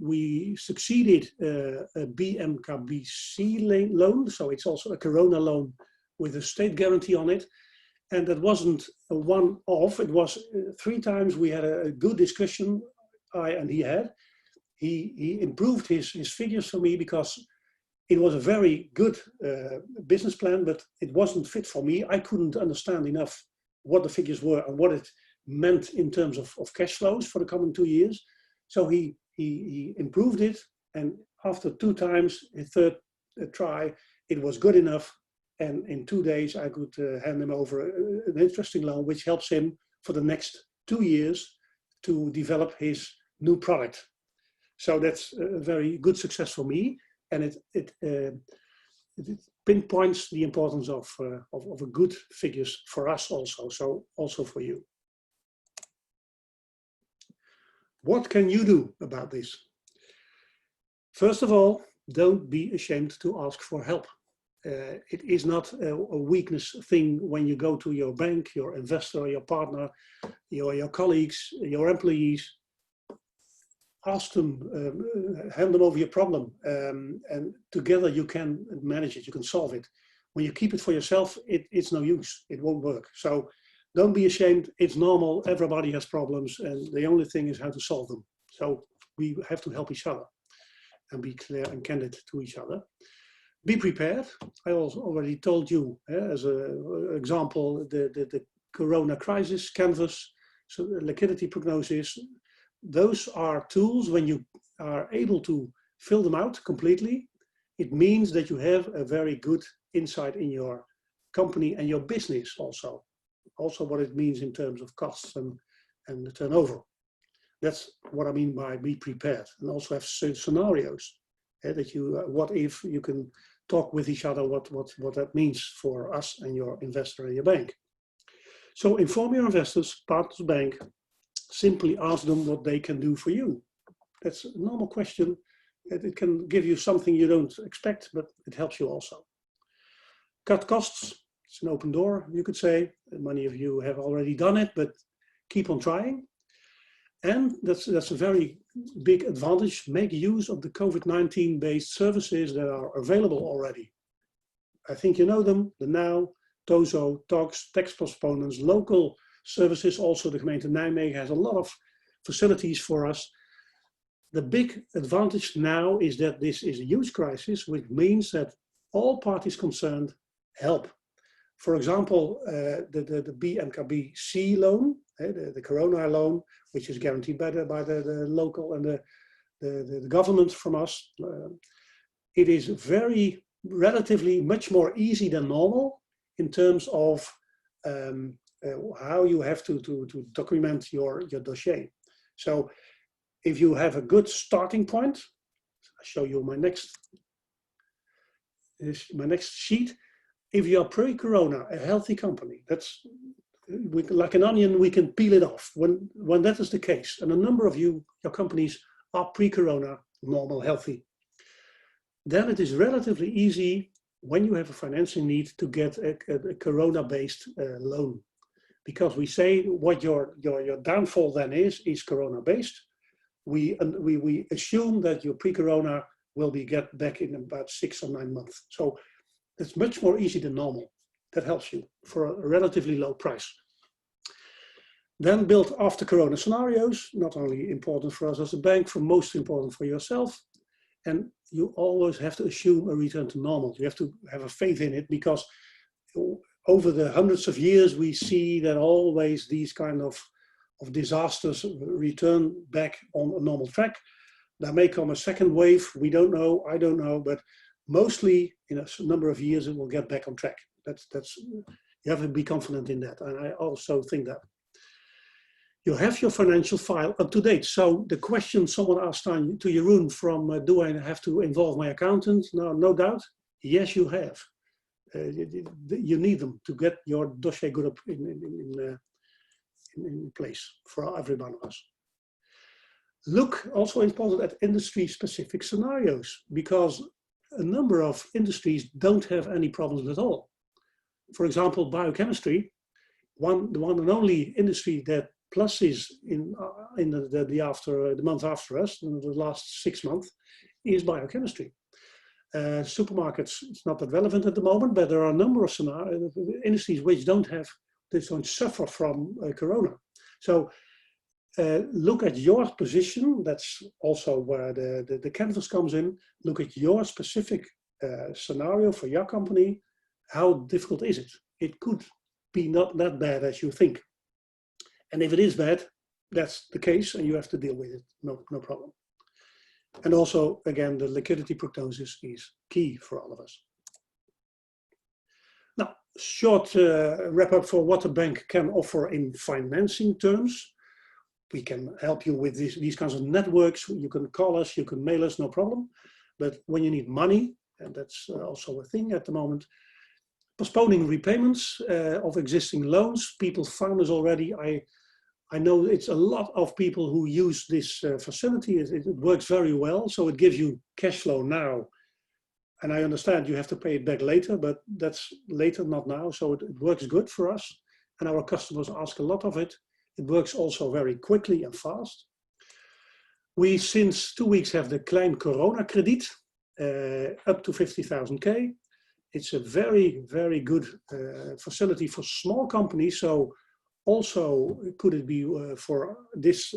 we succeeded a BMKBC loan. So it's also a Corona loan with a state guarantee on it. And that wasn't a one-off. It was 3 times we had a good discussion, I and he had. He improved his figures for me because it was a very good business plan, but it wasn't fit for me. I couldn't understand enough what the figures were and what it meant in terms of cash flows for the coming 2 years. So he improved it, and after 2 times, a third try, it was good enough. And in 2 days, I could hand him over an interesting loan, which helps him for the next 2 years to develop his new product. So that's a very good success for me, and it pinpoints the importance of a good figures for us also, so also for you. What can you do about this? First of all, don't be ashamed to ask for help. It is not a weakness thing when you go to your bank, your investor, your partner, your colleagues, your employees. Ask them, hand them over your problem, and together you can manage it, you can solve it. When you keep it for yourself, it's no use, it won't work. So don't be ashamed, it's normal, everybody has problems, and the only thing is how to solve them. So we have to help each other and be clear and candid to each other. Be prepared. I also already told you, as an example, the Corona crisis canvas, so liquidity prognosis. Those are tools. When you are able to fill them out completely, it means that you have a very good insight in your company and your business also. Also what it means in terms of costs and the turnover. That's what I mean by be prepared. And also have scenarios that you, what if you can talk with each other what that means for us and your investor and your bank. So inform your investors, partners, bank. Simply ask them what they can do for you. That's a normal question. It can give you something you don't expect, but it helps you also. Cut costs. It's an open door, you could say. Many of you have already done it, but keep on trying. And that's a very big advantage. Make use of the COVID-19 based services that are available already. I think you know them, the Now, Tozo, Tox, tax postponements, local services. Also the gemeente Nijmegen has a lot of facilities for us. The big advantage now is that this is a huge crisis, which means that all parties concerned help. For example, the BMKBC loan, the Corona loan, which is guaranteed by the local and the government from us. It is very relatively much more easy than normal in terms of how you have to document your dossier. So if you have a good starting point, I'll show you my next sheet. If you are pre-Corona, a healthy company, that's like an onion, we can peel it off. When that is the case, and a number of your companies are pre-Corona, normal, healthy, then it is relatively easy when you have a financing need to get a Corona-based loan. Because we say what your downfall then is Corona-based. We assume that your pre-Corona will be get back in about 6 or 9 months. So it's much more easy than normal. That helps you for a relatively low price. Then build after Corona scenarios, not only important for us as a bank, for most important for yourself. And you always have to assume a return to normal. You have to have a faith in it, because over the hundreds of years, we see that always these kind of disasters return back on a normal track. There may come a second wave, we don't know, I don't know, but mostly in a number of years it will get back on track. That's you have to be confident in that, and I also think that. You have your financial file up to date. So the question someone asked to Jeroen from, do I have to involve my accountant? No doubt. Yes, you have. You need them to get your dossier good up in place for every one of us. Look also important at industry-specific scenarios, because a number of industries don't have any problems at all. For example, biochemistry, the one and only industry that pluses in the month after us, in the last 6 months, is biochemistry. Supermarkets, it's not that relevant at the moment, but there are a number of industries which don't suffer from Corona. So look at your position. That's also where the canvas comes in. Look at your specific scenario for your company. How difficult is it? It could be not that bad as you think. And if it is bad, that's the case and you have to deal with it, no problem. And also, again, the liquidity prognosis is key for all of us. Now, short wrap up for what a bank can offer in financing terms. We can help you with these kinds of networks. You can call us, you can mail us, no problem. But when you need money, and that's also a thing at the moment, postponing repayments of existing loans. People found us already. I know it's a lot of people who use this facility. It works very well, so it gives you cash flow now. And I understand you have to pay it back later, but that's later, not now. So it works good for us, and our customers ask a lot of it. It works also very quickly and fast. We, since 2 weeks, have the Klein Corona Krediet, up to 50,000 €. It's a very, very good facility for small companies. So also, could it be for this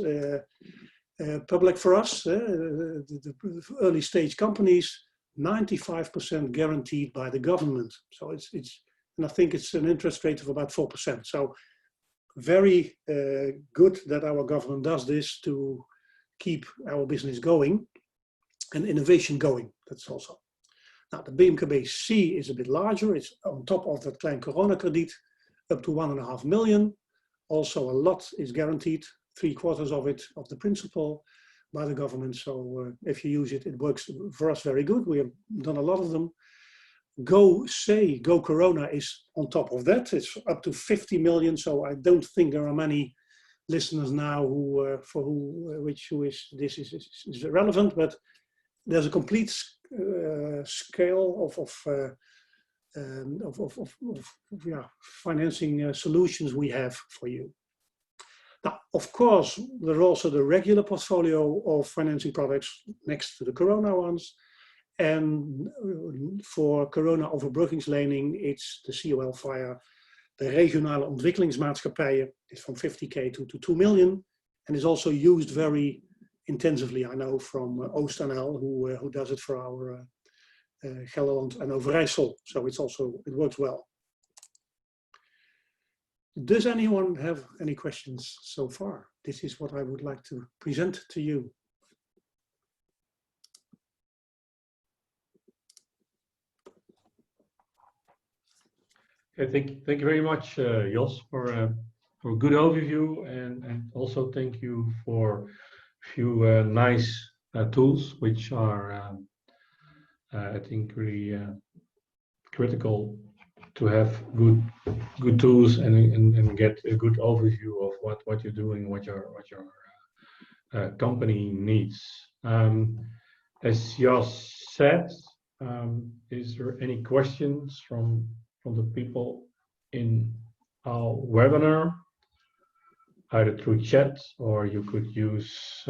public for us, the early stage companies, 95% guaranteed by the government. So and I think it's an interest rate of about 4%. So very good that our government does this to keep our business going and innovation going. That's also. Now, the BMKB C is a bit larger. It's on top of that Klein Corona Krediet, up to 1.5 million. Also, a lot is guaranteed, 3/4 of it, of the principal, by the government. So if you use it, it works for us very good. We have done a lot of them. Go Corona is on top of that. It's up to 50 million. So I don't think there are many listeners now this is relevant, but there's a complete scale of financing solutions we have for you. Now, of course, there's also the regular portfolio of financing products next to the Corona ones. And for Corona overbruggingslening, it's the COL via the regionale ontwikkelingsmaatschappijen. It's from 50K to 2 million. And is also used very intensively, I know, from OostNL, who does it for our Gelderland and Overijssel. So it works well. Does anyone have any questions so far? This is what I would like to present to you.
Okay, thank you very much, Jos, for a good overview, and also thank you for a few nice tools, which are, I think, really critical to have good tools and get a good overview of what you're doing, what your company needs. As Jos said, is there any questions from the people in our webinar, either through chat or you could use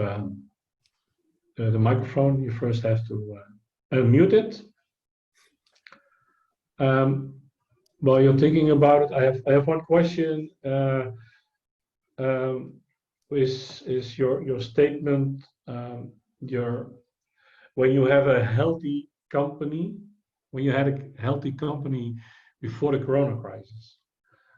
the microphone? You first have to unmute it. While you're thinking about it, I have one question. Is your statement when you have a healthy company, when you had a healthy company, before the Corona crisis.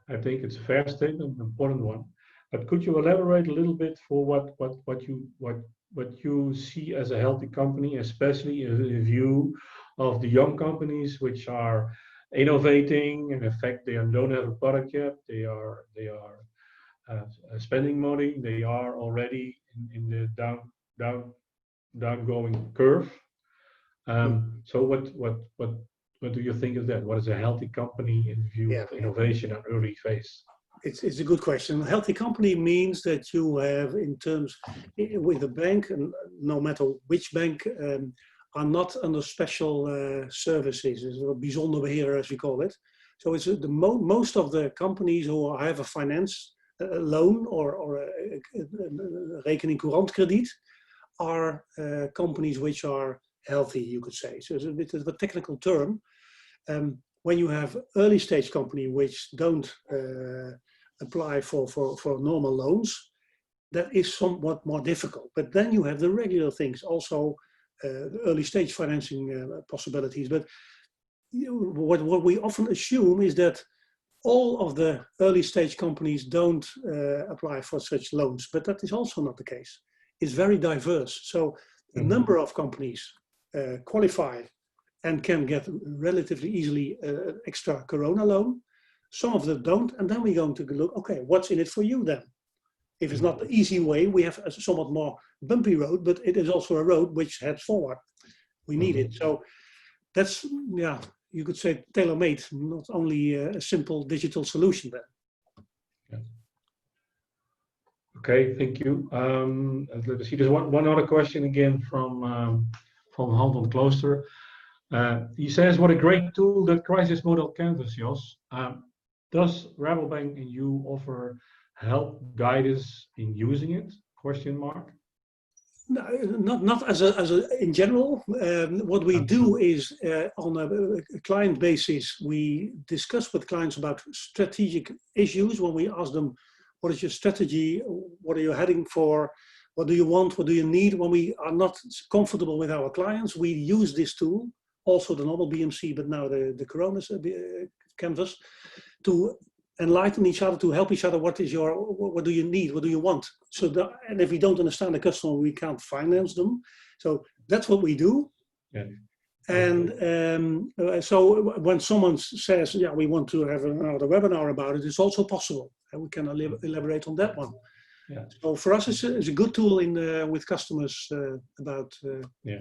I think it's a fair statement, an important one. But could you elaborate a little bit for what you see as a healthy company, especially in view of the young companies which are innovating, and in fact they don't have a product yet. They are spending money. They are already in the down going curve. So what do you think of that? What is a healthy company in view of innovation and early phase?
It's a good question. A healthy company means that you have, in terms with a bank, and no matter which bank, are not under special services, or bijzonder beheer as we call it. So it's most of the companies who have a finance loan or a rekening courant krediet are companies which are healthy, you could say. So it's a bit of a technical term. When you have early stage company which don't apply for normal loans, that is somewhat more difficult. But then you have the regular things, also early stage financing possibilities. But what we often assume is that all of the early stage companies don't apply for such loans, but that is also not the case. It's very diverse. So a number of companies qualify and can get relatively easily extra Corona loan. Some of them don't, and then we're going to look, okay, what's in it for you then? If it's not the easy way, we have a somewhat more bumpy road, but it is also a road which heads forward. We need it. So that's, yeah, you could say tailor-made, not only a simple digital solution then.
Yeah. Okay, thank you. Let's see, there's one other question again from Hans Klooster. He says, what a great tool that crisis model canvas, Jos. Does Rabobank and you offer help, guidance in using it? Question mark.
No, not as a in general. What we do is on a client basis, we discuss with clients about strategic issues. When we ask them, what is your strategy? What are you heading for? What do you want? What do you need? When we are not comfortable with our clients, we use this tool, also the normal BMC, but now the Corona canvas, to enlighten each other, to help each other. What do you need? What do you want? And if we don't understand the customer, we can't finance them. So that's what we do.
Yeah.
And so when someone says, yeah, we want to have another webinar about it, it's also possible. And we can elaborate on that one.
Yeah.
So for us, it's a good tool with customers about.
Yeah,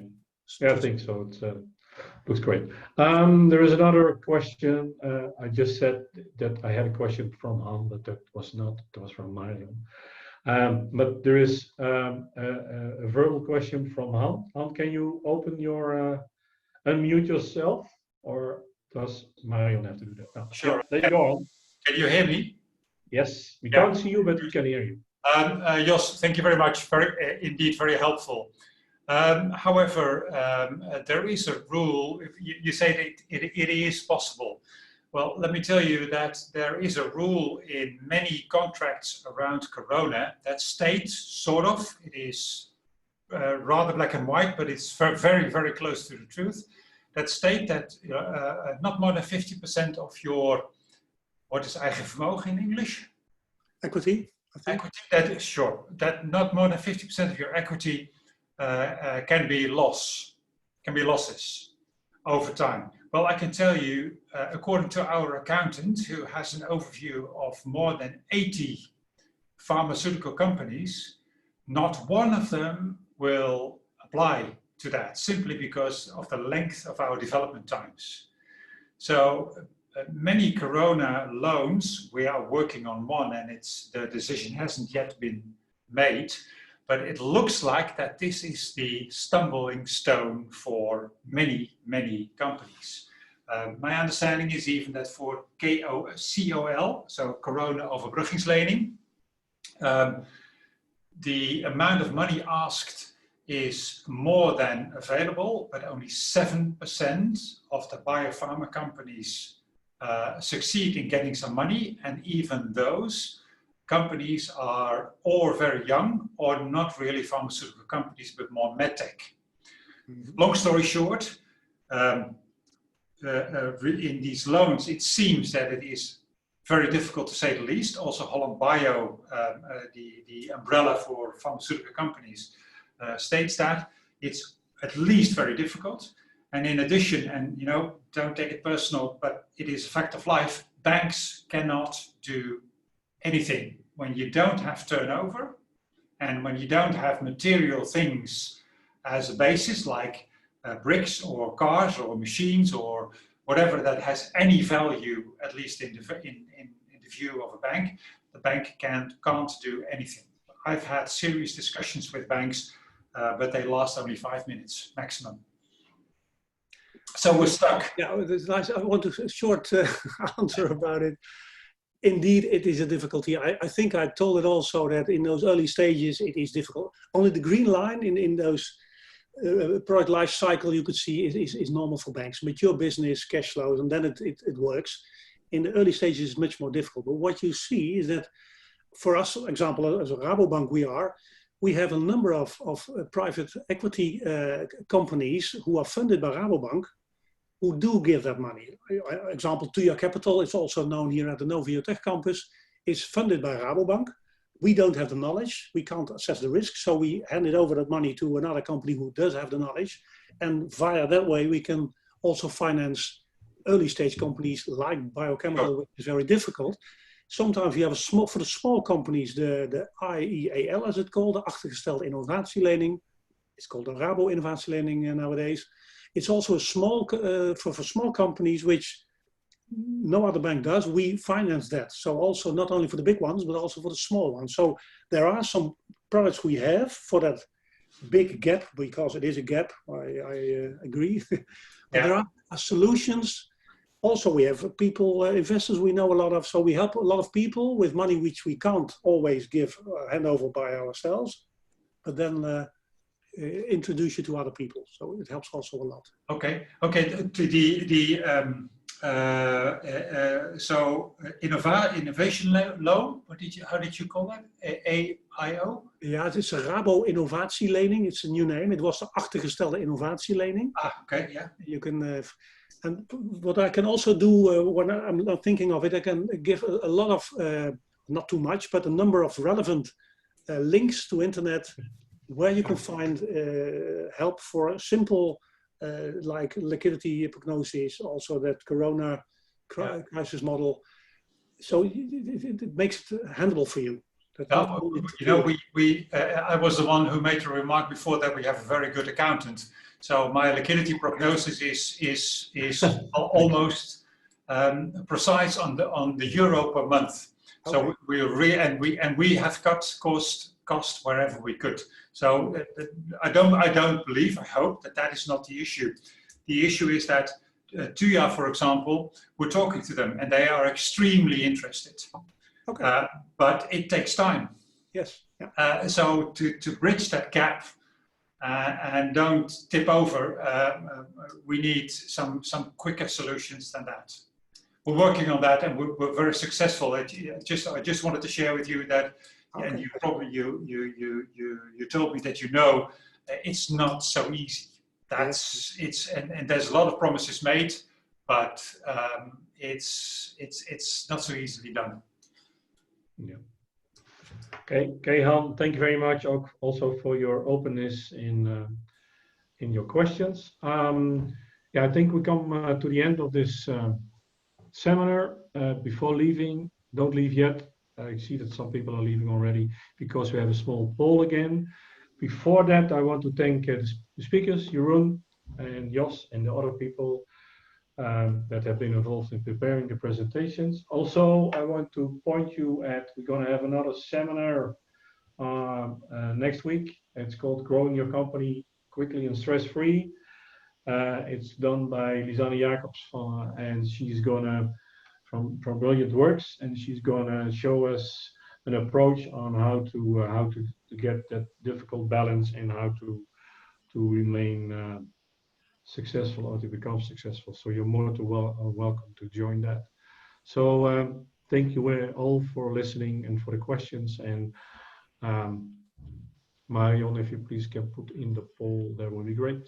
I think so. It looks great. There is another question. I just said that I had a question from Han, but that was from Marion. But there is a verbal question from Han. Han, can you open your unmute yourself, or does Marion have to do that? No.
Sure.
There you go.
Can you hear me?
Yes, we can't see you, but we can hear you.
Jos, thank you very much. Indeed, very helpful. However, there is a rule. If you say that it is possible. Well, let me tell you that there is a rule in many contracts around Corona that states, sort of, it is rather black and white, but it's very, very close to the truth, that state that not more than 50% of your, what is eigen vermogen in English?
Equity.
Equity, that is sure. That not more than 50% of your equity can be losses over time. Well, I can tell you, according to our accountant, who has an overview of more than 80 pharmaceutical companies, not one of them will apply to that, simply because of the length of our development times. So many Corona loans, we are working on one, and the decision hasn't yet been made, but it looks like that this is the stumbling stone for many, many companies. My understanding is even that for COL, so Corona Overbruggingslening, the amount of money asked is more than available, but only 7% of the biopharma companies succeed in getting some money, and even those companies are or very young or not really pharmaceutical companies, but more medtech. Long story short, in these loans, it seems that it is very difficult to say the least. Also, Holland Bio, the umbrella for pharmaceutical companies, states that it's at least very difficult. And in addition, and don't take it personal, but it is a fact of life, banks cannot do anything when you don't have turnover and when you don't have material things as a basis, like bricks or cars or machines or whatever that has any value, at least in the view of a bank. The bank can't do anything. I've had serious discussions with banks, but they last only 5 minutes maximum. So we're stuck.
Yeah, it's nice. I want a short answer about it. Indeed, it is a difficulty. I think I told it also that in those early stages, it is difficult. Only the green line in those product life cycle you could see is normal for banks. Mature business, cash flows, and then it works. In the early stages, it's much more difficult. But what you see is that for us, for example, as a Rabobank, we have a number of private equity companies who are funded by Rabobank, who do give that money. Example, Tuya Capital is also known here at the Novio Tech campus, is funded by Rabobank. We don't have the knowledge, we can't assess the risk, so we handed over that money to another company who does have the knowledge. And via that way, we can also finance early stage companies like biochemical, which is very difficult. Sometimes we have for the small companies, the IEAL as it's called, the achtergestelde innovatielening. It's called the Rabo innovatielening nowadays. It's also a small, for small companies, which no other bank does, we finance that. So also not only for the big ones, but also for the small ones. So there are some products we have for that big gap, because it is a gap, I agree. But yeah, there are solutions. Also, we have people, investors we know a lot of, so we help a lot of people with money which we can't always give hand over by ourselves, but then introduce you to other people. So it helps also a lot.
Okay. So innovation loan. How did you call that? AIO?
Yeah, it is a Rabo innovatielening. It's a new name. It was the achtergestelde innovatielening.
Okay, yeah.
You can, and what I can also do when I'm not thinking of it, I can give a lot of, not too much, but a number of relevant links to internet where you can find help for simple, like liquidity prognosis, also that Corona crisis model. So it makes it handleable for you.
I was the one who made the remark before that we have a very good accountant. So my liquidity prognosis is almost precise on the euro per month. So we have cut cost wherever we could. So I don't believe, I hope that is not the issue. The issue is that Tuya, for example, we're talking to them and they are extremely interested.
Okay.
But it takes time.
Yes. Yeah.
So to bridge that gap and don't tip over, we need some quicker solutions than that. We're working on that and we're very successful. I just wanted to share with you that. Okay. And you probably you told me that it's not so easy. And there's a lot of promises made, but it's not so easily done.
Yeah. Okay, Han, thank you very much also for your openness in your questions. I think we come to the end of this seminar. Before leaving, don't leave yet. I see that some people are leaving already because we have a small poll again. Before that, I want to thank the speakers, Jeroen and Jos, and the other people that have been involved in preparing the presentations. Also, I want to point you at, we're going to have another seminar next week. It's called Growing Your Company Quickly and Stress-Free. It's done by Lisanne Jacobs, and she's going to, from Brilliant Works, and she's going to show us an approach on how to get that difficult balance and how to remain successful or to become successful. So you're more than welcome to join that. So thank you all for listening and for the questions. And Marion, if you please can put in the poll, that would be great.